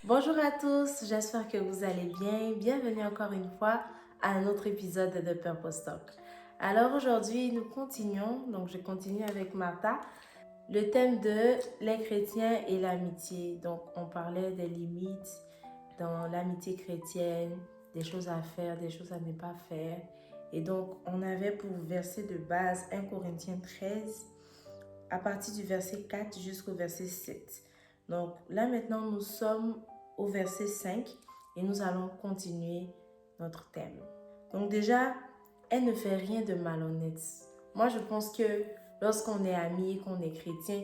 Bonjour à tous, j'espère que vous allez bien. Bienvenue encore une fois à un autre épisode de The Purpose Talk. Alors aujourd'hui, nous continuons, donc je continue avec Martha, le thème de les chrétiens et l'amitié. Donc on parlait des limites dans l'amitié chrétienne, des choses à faire, des choses à ne pas faire. Et donc on avait pour verset de base 1 Corinthiens 13 à partir du verset 4 jusqu'au verset 7. Donc là maintenant nous sommes au verset 5 et nous allons continuer notre thème. Donc déjà, elle ne fait rien de malhonnête. Moi, je pense que lorsqu'on est amis et qu'on est chrétien,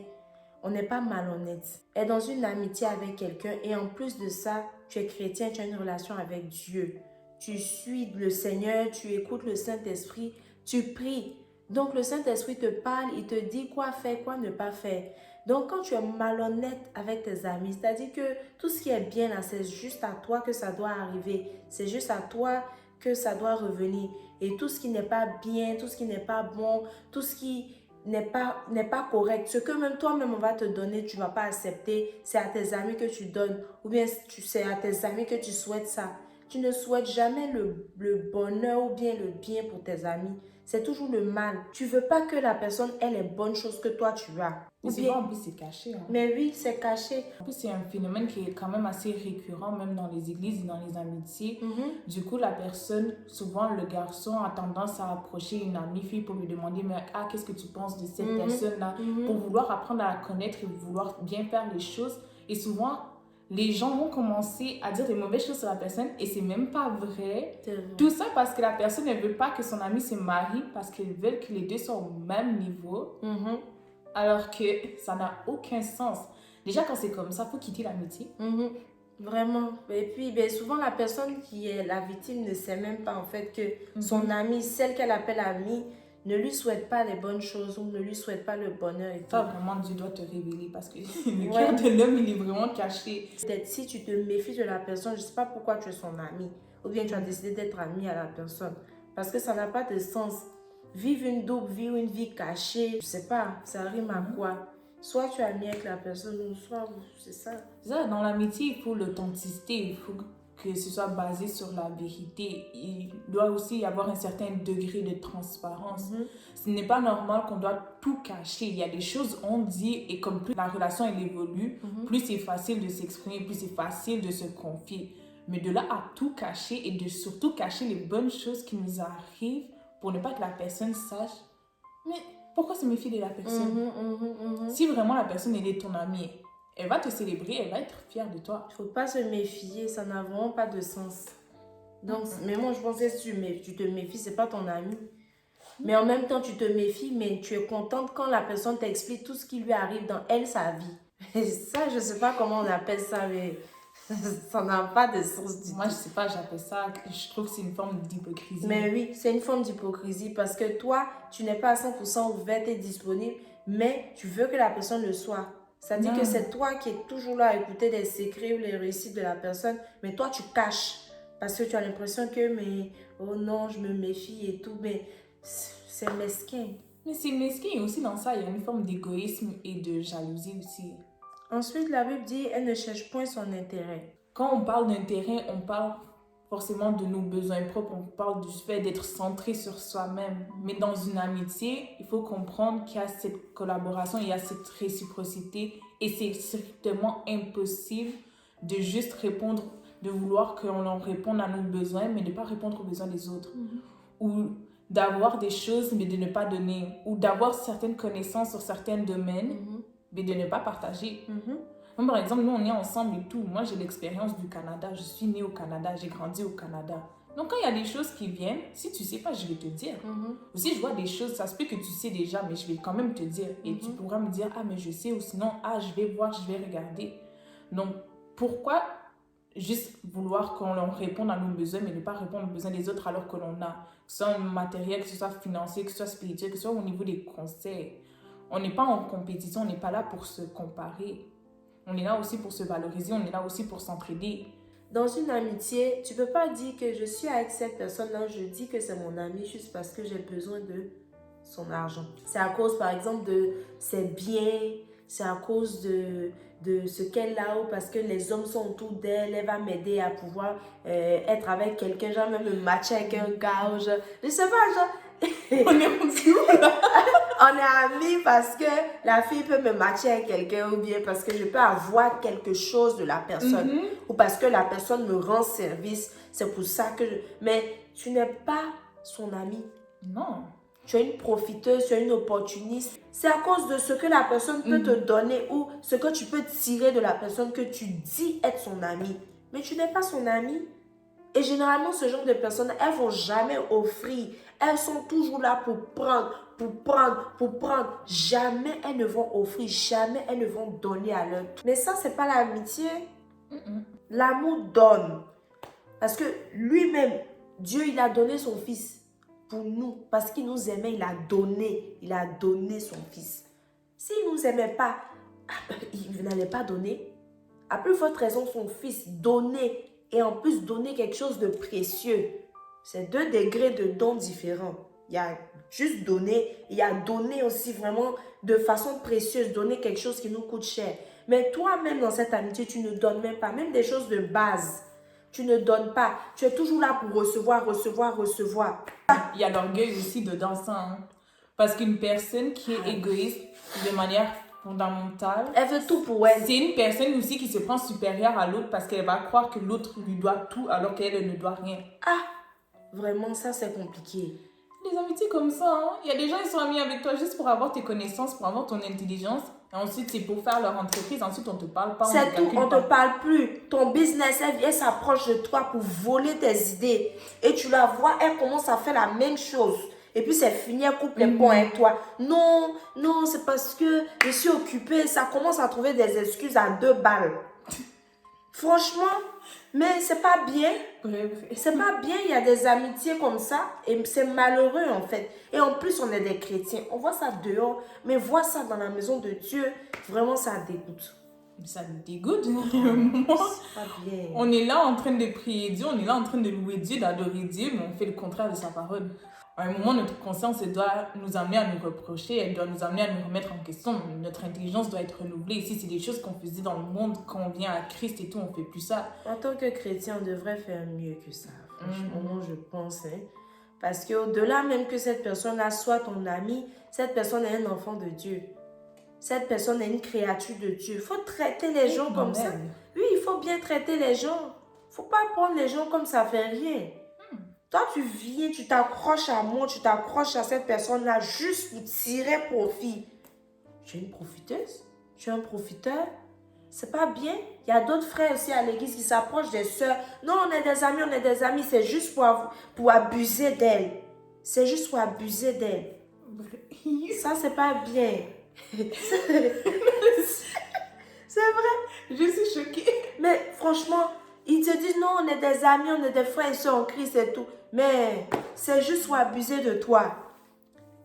on n'est pas malhonnête. Elle est dans une amitié avec quelqu'un et en plus de ça, tu es chrétien, tu as une relation avec Dieu. Tu suis le Seigneur, tu écoutes le Saint-Esprit, tu pries. Donc le Saint-Esprit te parle, il te dit quoi faire, quoi ne pas faire. Donc, quand tu es malhonnête avec tes amis, c'est-à-dire que tout ce qui est bien là, c'est juste à toi que ça doit arriver. C'est juste à toi que ça doit revenir. Et tout ce qui n'est pas bien, tout ce qui n'est pas bon, tout ce qui n'est pas correct, ce que même toi-même on va te donner, tu ne vas pas accepter, c'est à tes amis que tu donnes. Ou bien c'est à tes amis que tu souhaites ça. Tu ne souhaites jamais le bonheur ou bien le bien pour tes amis. C'est toujours le mal. Tu ne veux pas que la personne ait les bonnes choses que toi tu as. Mais c'est pas en plus c'est caché. Hein. Mais oui, c'est caché. En plus, c'est un phénomène qui est quand même assez récurrent, même dans les églises et dans les amitiés. Du coup, la personne, souvent le garçon a tendance à approcher une amie fille pour lui demander mais qu'est-ce que tu penses de cette personne-là, pour vouloir apprendre à la connaître et vouloir bien faire les choses. Et souvent, les gens vont commencer à dire des mauvaises choses sur la personne et c'est même pas vrai. Tout ça parce que la personne ne veut pas que son ami se marie parce qu'elle veut que les deux soient au même niveau. Alors que ça n'a aucun sens. Déjà, quand c'est comme ça, il faut quitter l'amitié. Vraiment. Et puis, souvent, la personne qui est la victime ne sait même pas en fait que son amie, celle qu'elle appelle amie, ne lui souhaite pas les bonnes choses ou ne lui souhaite pas le bonheur. Et ça, vraiment, Dieu doit te révéler parce que le cœur de l'homme, il est vraiment caché. Peut-être si tu te méfies de la personne, je ne sais pas pourquoi tu es son ami ou bien tu as décidé d'être ami à la personne. Parce que ça n'a pas de sens. Vivre une double vie ou une vie cachée, je ne sais pas, ça rime à quoi? Soit tu es ami avec la personne ou soit c'est ça. Dans l'amitié, il faut l'authenticité, il faut que ce soit basé sur la vérité. Il doit aussi y avoir un certain degré de transparence. Ce n'est pas normal qu'on doit tout cacher. Il y a des choses on dit et comme plus la relation elle évolue, plus c'est facile de s'exprimer, plus c'est facile de se confier. Mais de là à tout cacher et de surtout cacher les bonnes choses qui nous arrivent pour ne pas que la personne sache, mais pourquoi se méfier de la personne? Si vraiment la personne elle est ton amie, elle va te célébrer, elle va être fière de toi. Il ne faut pas se méfier, ça n'a vraiment pas de sens. Donc, mais moi je pense que si tu te méfies, ce n'est pas ton ami. Mais en même temps, tu te méfies, mais tu es contente quand la personne t'explique tout ce qui lui arrive dans elle, sa vie. Et ça, je ne sais pas comment on appelle ça, mais ça n'a pas de sens du tout. Moi, je ne sais pas, j'appelle ça, je trouve que c'est une forme d'hypocrisie. Mais oui, c'est une forme d'hypocrisie parce que toi, tu n'es pas à 100% ouverte et disponible, mais tu veux que la personne le soit. C'est-à-dire que c'est toi qui es toujours là à écouter les secrets ou les réussites de la personne, mais toi, tu caches parce que tu as l'impression que, mais oh non, je me méfie et tout, mais c'est mesquin. Mais c'est mesquin et aussi dans ça, il y a une forme d'égoïsme et de jalousie aussi. Ensuite, la Bible dit, elle ne cherche point son intérêt. Quand on parle d'intérêt, on parle forcément de nos besoins propres, on parle du fait d'être centré sur soi-même. Mais dans une amitié, il faut comprendre qu'il y a cette collaboration, il y a cette réciprocité et c'est strictement impossible de juste répondre, de vouloir qu'on en réponde à nos besoins, mais de ne pas répondre aux besoins des autres. Ou d'avoir des choses, mais de ne pas donner. Ou d'avoir certaines connaissances sur certains domaines, mais de ne pas partager. Moi, par exemple, nous, on est ensemble et tout. Moi, j'ai l'expérience du Canada. Je suis née au Canada. J'ai grandi au Canada. Donc, quand il y a des choses qui viennent, si tu sais pas, je vais te dire. Ou si je vois des choses, ça se peut que tu sais déjà, mais je vais quand même te dire. Et tu pourras me dire, ah, mais je sais, ou sinon, ah, je vais voir, je vais regarder. Donc, pourquoi juste vouloir qu'on leur réponde à nos besoins, mais ne pas répondre aux besoins des autres alors que l'on a, que ce soit matériel, que ce soit financier, que ce soit spirituel, que ce soit au niveau des conseils. On n'est pas en compétition, on n'est pas là pour se comparer. On est là aussi pour se valoriser, on est là aussi pour s'entraider. Dans une amitié, tu peux pas dire que je suis avec cette personne-là, je dis que c'est mon ami juste parce que j'ai besoin de son argent. C'est à cause, par exemple, de ses biens, c'est à cause de ce qu'elle a, ou parce que les hommes sont autour d'elle, elle va m'aider à pouvoir être avec quelqu'un, genre même me matcher avec un gars, ou genre, je sais pas, genre... On est rendu où là? On est amis parce que la fille peut me matcher avec quelqu'un, ou bien parce que je peux avoir quelque chose de la personne, ou parce que la personne me rend service. C'est pour ça que Mais tu n'es pas son ami. Non. Tu es une profiteuse, tu es une opportuniste. C'est à cause de ce que la personne peut te donner ou ce que tu peux tirer de la personne que tu dis être son ami. Mais tu n'es pas son ami. Et généralement, ce genre de personnes, elles ne vont jamais offrir. Elles sont toujours là pour prendre, pour prendre, pour prendre. Jamais elles ne vont offrir, jamais elles ne vont donner à l'autre. Mais ça, ce n'est pas l'amitié. L'amour donne. Parce que lui-même, Dieu, il a donné son fils pour nous. Parce qu'il nous aimait, il a donné son fils. S'il ne nous aimait pas, il n'allait pas donner. À plus forte raison, son fils donner. Et en plus, donner quelque chose de précieux. C'est 2 degrés de dons différents. Il y a juste donner, il y a donner aussi vraiment de façon précieuse, donner quelque chose qui nous coûte cher. Mais toi-même, dans cette amitié, tu ne donnes même pas, même des choses de base. Tu ne donnes pas. Tu es toujours là pour recevoir, recevoir, recevoir. Il y a l'orgueil aussi dedans ça. Hein. Parce qu'une personne qui est égoïste de manière fondamentale, elle veut tout pour elle. C'est une personne aussi qui se prend supérieure à l'autre parce qu'elle va croire que l'autre lui doit tout alors qu'elle ne doit rien. Ah, vraiment, ça c'est compliqué. Les amitiés comme ça, hein. Il y a des gens qui sont amis avec toi juste pour avoir tes connaissances, pour avoir ton intelligence. Et ensuite, c'est pour faire leur entreprise. Ensuite, on ne te parle pas. C'est tout, on ne te parle plus. Ton business, elle s'approche de toi pour voler tes idées. Et tu la vois, elle commence à faire la même chose. Et puis c'est fini, elle coupe les ponts avec toi. Non, non, c'est parce que je suis occupée. Ça commence à trouver des excuses à 2 balles. Franchement, mais c'est pas bien. C'est pas bien, il y a des amitiés comme ça. Et c'est malheureux en fait. Et en plus, on est des chrétiens. On voit ça dehors, mais voir ça dans la maison de Dieu, vraiment ça dégoûte. Ça me dégoûte. Moi, c'est pas bien. On est là en train de prier Dieu, on est là en train de louer Dieu, d'adorer Dieu, mais on fait le contraire de sa parole. À un moment, notre conscience doit nous amener à nous reprocher, elle doit nous amener à nous remettre en question. Notre intelligence doit être renouvelée. Ici, c'est des choses qu'on faisait dans le monde quand on vient à Christ et tout, on ne fait plus ça. En tant que chrétien, on devrait faire mieux que ça. Franchement, je pense. Parce qu'au-delà même que cette personne-là soit ton ami, cette personne est un enfant de Dieu. Cette personne est une créature de Dieu. Il faut traiter les gens comme ça. Oui, il faut bien traiter les gens. Il ne faut pas prendre les gens comme ça fait rien. Toi, tu viens, tu t'accroches à moi, tu t'accroches à cette personne-là juste pour tirer profit. Tu es une profiteuse? Tu es un profiteur? C'est pas bien. Il y a d'autres frères aussi à l'église qui s'approchent des sœurs. Non, on est des amis, c'est juste pour abuser d'elles. C'est juste pour abuser d'elles. Ça, c'est pas bien. C'est vrai. Je suis choquée. Mais franchement, ils te disent non, on est des amis, on est des frères et sœurs en Christ et tout. Mais c'est juste pour abuser de toi.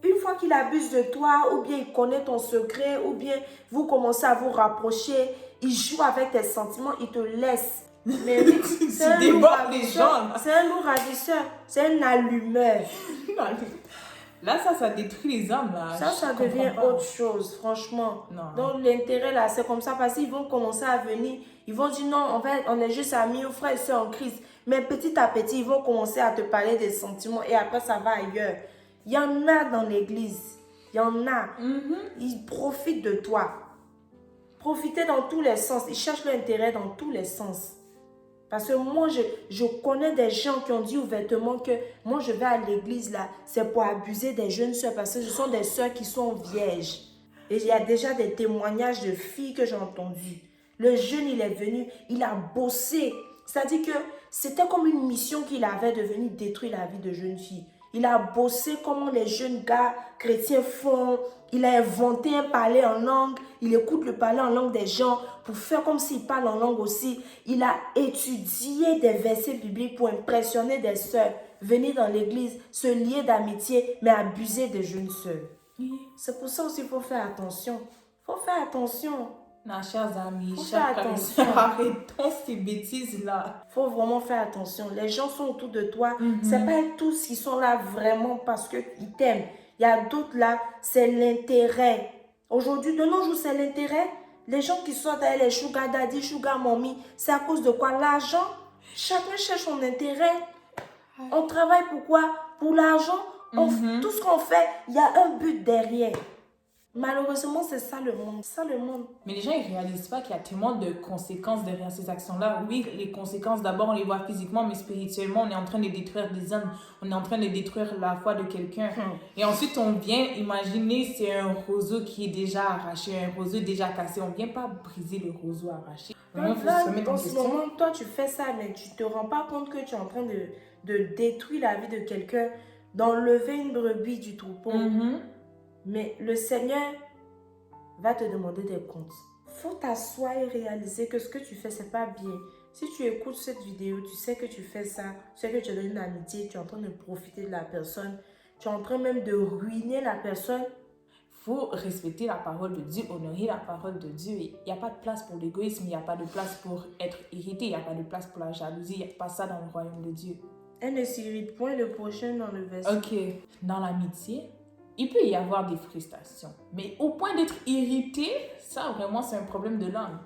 Une fois qu'il abuse de toi, ou bien il connaît ton secret, ou bien vous commencez à vous rapprocher, il joue avec tes sentiments, il te laisse. Mais oui, c'est un lourd ravisseur. C'est un lourd ravisseur. C'est un allumeur. Là, ça détruit les âmes. Là. Ça devient autre chose, franchement. Non. Donc, l'intérêt, là, c'est comme ça. Parce qu'ils vont commencer à venir. Ils vont dire, non, en fait, on est juste amis ou frères et sœurs en Christ. Mais petit à petit, ils vont commencer à te parler des sentiments. Et après, ça va ailleurs. Il y en a dans l'église. Il y en a. Ils profitent de toi. Profiter dans tous les sens. Ils cherchent l'intérêt dans tous les sens. Parce que moi, je connais des gens qui ont dit ouvertement que moi, je vais à l'église là, c'est pour abuser des jeunes sœurs parce que ce sont des sœurs qui sont vierges. Et il y a déjà des témoignages de filles que j'ai entendus. Le jeune, il est venu, il a bossé. C'est-à-dire que c'était comme une mission qu'il avait de venir détruire la vie de jeunes filles. Il a bossé comment les jeunes gars chrétiens font. Il a inventé un parler en langue. Il écoute le parler en langue des gens pour faire comme s'il parle en langue aussi. Il a étudié des versets bibliques pour impressionner des sœurs, venir dans l'église, se lier d'amitié, mais abuser des jeunes sœurs. C'est pour ça aussi qu'il faut faire attention. Il faut faire attention. Non, chers amis, Faut chers faire chrétiens, attention. arrêtons ces bêtises-là. Il faut vraiment faire attention. Les gens sont autour de toi. C'est pas tous qui sont là vraiment parce qu'ils t'aiment. Il y a d'autres là, c'est l'intérêt. Aujourd'hui, de nos jours, c'est l'intérêt. Les gens qui sont derrière les sugar daddy, sugar mommy, c'est à cause de quoi? L'argent. Chacun cherche son intérêt. On travaille pour quoi? Pour l'argent. Tout ce qu'on fait, il y a un but derrière. Malheureusement, c'est ça le monde. C'est ça le monde. Mais les gens, ils réalisent pas qu'il y a tellement de conséquences derrière ces actions-là. Oui, les conséquences, d'abord, on les voit physiquement, mais spirituellement, on est en train de détruire des hommes. On est en train de détruire la foi de quelqu'un. Et ensuite, on vient imaginer, c'est un roseau qui est déjà arraché, un roseau déjà cassé. On vient pas briser le roseau arraché. Vraiment, faut se remettre en En ce question. moment, toi, tu fais ça, mais tu te rends pas compte que tu es en train de détruire la vie de quelqu'un, d'enlever une brebis du troupeau. Mais le Seigneur va te demander des comptes. Faut t'asseoir et réaliser que ce que tu fais, c'est pas bien. Si tu écoutes cette vidéo, tu sais que tu fais ça, tu sais que tu as une amitié, tu es en train de profiter de la personne, tu es en train même de ruiner la personne. Faut respecter la parole de Dieu, honorer la parole de Dieu. Il n'y a pas de place pour l'égoïsme, il n'y a pas de place pour être irrité, il n'y a pas de place pour la jalousie, il n'y a pas ça dans le royaume de Dieu. Elle ne s'irrite point, le prochain dans le verset. Ok, dans l'amitié, il peut y avoir des frustrations, mais au point d'être irrité, ça vraiment c'est un problème de l'âme.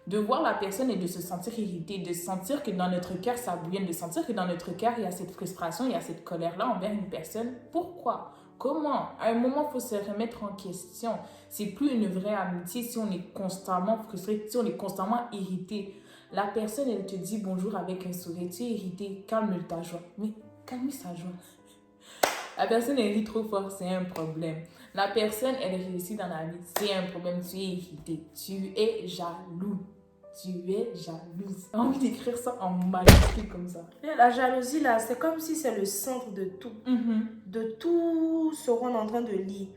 De voir la personne et de se sentir irrité, de sentir que dans notre cœur ça bouillonne, de sentir que dans notre cœur il y a cette frustration, il y a cette colère-là envers une personne. Pourquoi? Comment? À un moment, il faut se remettre en question. C'est plus une vraie amitié si on est constamment frustré, si on est constamment irrité. La personne, elle te dit bonjour avec un sourire, tu es irrité, calme ta joie. Mais calme sa joie. La personne, elle rit trop fort, c'est un problème. La personne, elle réussit dans la vie, c'est un problème, tu es irrité, tu es jaloux. Tu es jalouse. J'ai envie d'écrire ça en majuscule comme ça. La jalousie, là, c'est comme si c'est le centre de tout. De tout ce qu'on est en train de lire.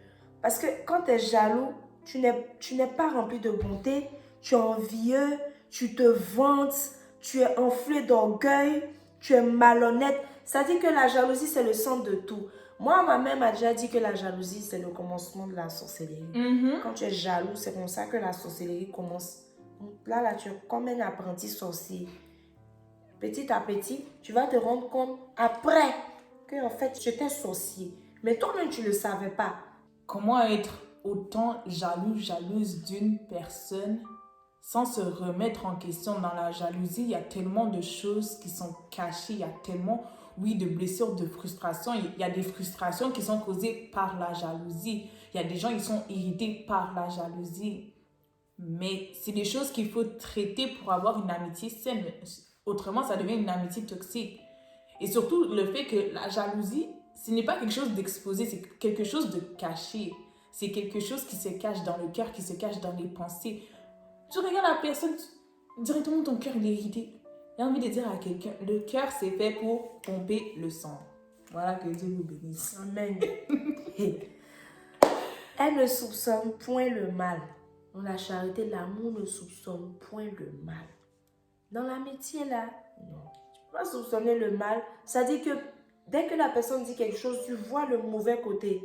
Parce que quand tu es jaloux, tu n'es pas rempli de bonté, tu es envieux, tu te vantes, tu es enflé d'orgueil, tu es malhonnête. Ça dit que la jalousie, c'est le centre de tout. Moi, ma mère m'a déjà dit que la jalousie, c'est le commencement de la sorcellerie. Quand tu es jaloux, c'est comme ça que la sorcellerie commence. Là, tu es comme un apprenti sorcier. Petit à petit, tu vas te rendre compte après que en fait, tu étais sorcier. Mais toi-même, tu ne le savais pas. Comment être autant jaloux, jalouse d'une personne sans se remettre en question? Dans la jalousie, il y a tellement de choses qui sont cachées. Il y a tellement, oui, de blessures, de frustrations. Il y a des frustrations qui sont causées par la jalousie. Il y a des gens qui sont irrités par la jalousie. Mais c'est des choses qu'il faut traiter pour avoir une amitié saine. Autrement, ça devient une amitié toxique. Et surtout, le fait que la jalousie, ce n'est pas quelque chose d'exposé, c'est quelque chose de caché. C'est quelque chose qui se cache dans le cœur, qui se cache dans les pensées. Tu regardes la personne, directement ton cœur il est irrité. J'ai envie de dire à quelqu'un, le cœur c'est fait pour pomper le sang. Voilà, que Dieu vous bénisse. Amen. Elle ne soupçonne point le mal. Dans la charité, l'amour ne soupçonne point le mal. Dans l'amitié, là, non. Tu ne peux pas soupçonner le mal. Ça dit que dès que la personne dit quelque chose, tu vois le mauvais côté.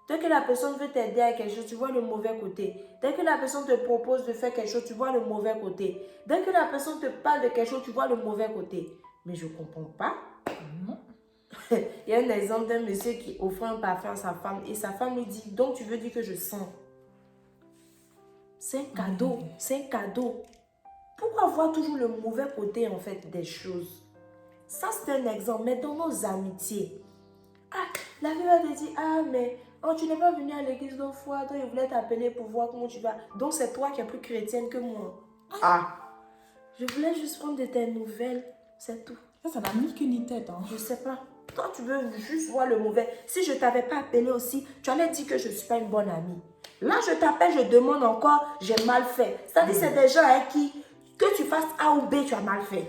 Dès que la personne veut t'aider à quelque chose, tu vois le mauvais côté. Dès que la personne te propose de faire quelque chose, tu vois le mauvais côté. Dès que la personne te parle de quelque chose, tu vois le mauvais côté. Mais je ne comprends pas. Non. Il y a un exemple d'un monsieur qui offre un parfum à sa femme et sa femme lui dit, donc tu veux dire que je sens. C'est un cadeau, c'est un cadeau. Pourquoi voir toujours le mauvais côté en fait des choses? Ça c'est un exemple, mais dans nos amitiés. Ah, la vie va te dire, ah mais tu n'es pas venu à l'église l'autre fois, toi il voulait t'appeler pour voir comment tu vas. Donc c'est toi qui es plus chrétienne que moi. Ah, je voulais juste prendre de tes nouvelles, c'est tout. Ça n'a ni queue ni tête. Hein. Je sais pas. Toi tu veux juste voir le mauvais. Si je ne t'avais pas appelé aussi, tu allais dire que je ne suis pas une bonne amie. Là, je t'appelle, je demande encore, j'ai mal fait. C'est-à-dire, c'est des gens avec qui, que tu fasses A ou B, tu as mal fait.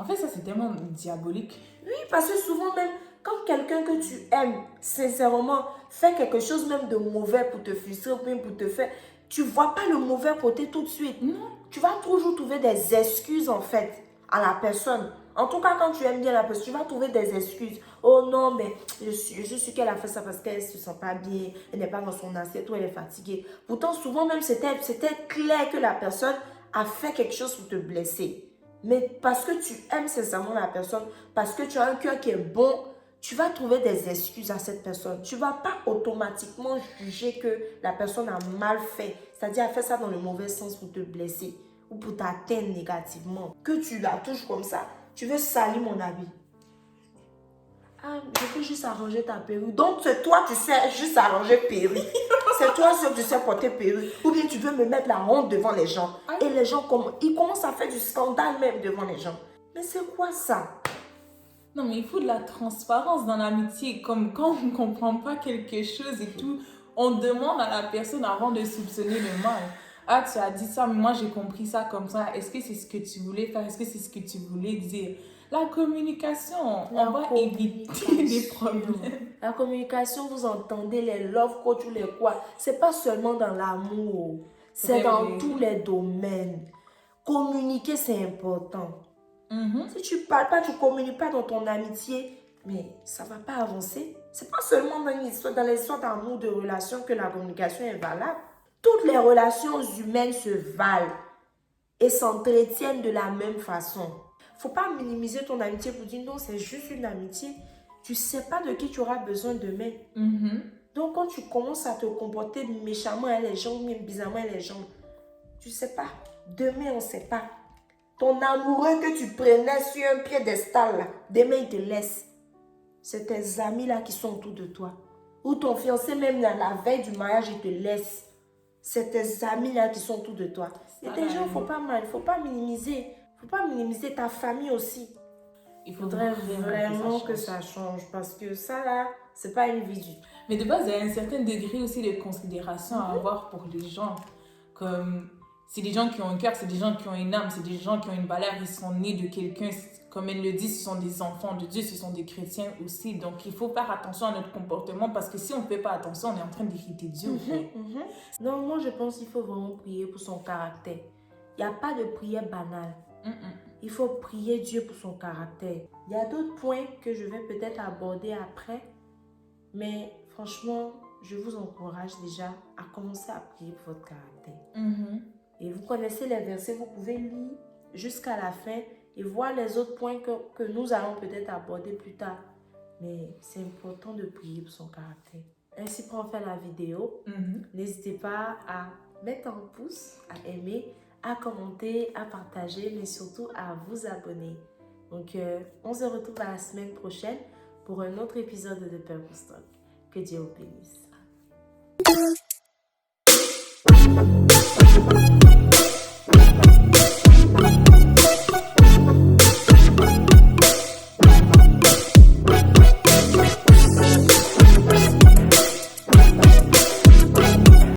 En fait, ça, c'est tellement diabolique. Oui, parce que souvent même, quand quelqu'un que tu aimes, sincèrement, fait quelque chose même de mauvais pour te frustrer, ou même pour te faire, tu vois pas le mauvais côté tout de suite. Non. Tu vas toujours trouver des excuses en fait à la personne. En tout cas, quand tu aimes bien la personne, tu vas trouver des excuses. Oh non, mais je suis qu'elle a fait ça parce qu'elle ne se sent pas bien, elle n'est pas dans son assiette ou elle est fatiguée. Pourtant, souvent même, c'était clair que la personne a fait quelque chose pour te blesser. Mais parce que tu aimes sincèrement la personne, parce que tu as un cœur qui est bon, tu vas trouver des excuses à cette personne. Tu ne vas pas automatiquement juger que la personne a mal fait. C'est-à-dire, elle fait ça dans le mauvais sens pour te blesser ou pour t'atteindre négativement. Que tu la touches comme ça. Tu veux salir mon habit. Ah, je peux juste arranger ta perruque. Donc, c'est toi, tu sais juste arranger perruque. C'est toi seul qui sais porter perruque. Ou bien tu veux me mettre la honte devant les gens. Et les gens, ils commencent à faire du scandale même devant les gens. Mais c'est quoi ça? Non, mais il faut de la transparence dans l'amitié. Comme quand on ne comprend pas quelque chose et tout, on demande à la personne avant de soupçonner le mal. Ah, tu as dit ça, mais moi j'ai compris ça comme ça. Est-ce que c'est ce que tu voulais faire? Est-ce que c'est ce que tu voulais dire? La communication, on va éviter des problèmes. La communication, vous entendez les love coach ou les quoi. C'est pas seulement dans l'amour. C'est dans tous les domaines. Communiquer, c'est important. Si tu parles pas, tu communiques pas dans ton amitié, mais ça va pas avancer. C'est pas seulement dans les histoires d'amour, de relations que la communication est valable. Toutes les relations humaines se valent et s'entretiennent de la même façon. Faut pas minimiser ton amitié pour dire non, c'est juste une amitié. Tu sais pas de qui tu auras besoin demain. Donc quand tu commences à te comporter méchamment avec les gens ou même bizarrement avec les gens, tu sais pas. Demain, on sait pas. Ton amoureux que tu prenais sur un piédestal, là, demain, il te laisse. C'est tes amis là qui sont autour de toi. Ou ton fiancé, même là, la veille du mariage, il te laisse. C'est tes amis là qui sont autour de toi. Et des gens, il ne faut pas minimiser. Il ne faut pas minimiser ta famille aussi. Il faudrait vraiment que ça change. Parce que ça là, c'est pas une vie. Mais de base, il y a un certain degré aussi de considération à avoir pour les gens. Comme... C'est des gens qui ont un cœur, c'est des gens qui ont une âme, c'est des gens qui ont une valeur, ils sont nés de quelqu'un. Comme elle le dit, ce sont des enfants de Dieu, ce sont des chrétiens aussi. Donc, il faut faire attention à notre comportement parce que si on ne fait pas attention, on est en train d'irriter Dieu. Non, moi, je pense qu'il faut vraiment prier pour son caractère. Il n'y a pas de prière banale. Il faut prier Dieu pour son caractère. Il y a d'autres points que je vais peut-être aborder après. Mais franchement, je vous encourage déjà à commencer à prier pour votre caractère. Et vous connaissez les versets, vous pouvez lire jusqu'à la fin et voir les autres points que nous allons peut-être aborder plus tard. Mais c'est important de prier pour son caractère. Ainsi qu'on fait la vidéo, n'hésitez pas à mettre un pouce, à aimer, à commenter, à partager, mais surtout à vous abonner. Donc, on se retrouve à la semaine prochaine pour un autre épisode de Purpose Talk. Que Dieu vous bénisse.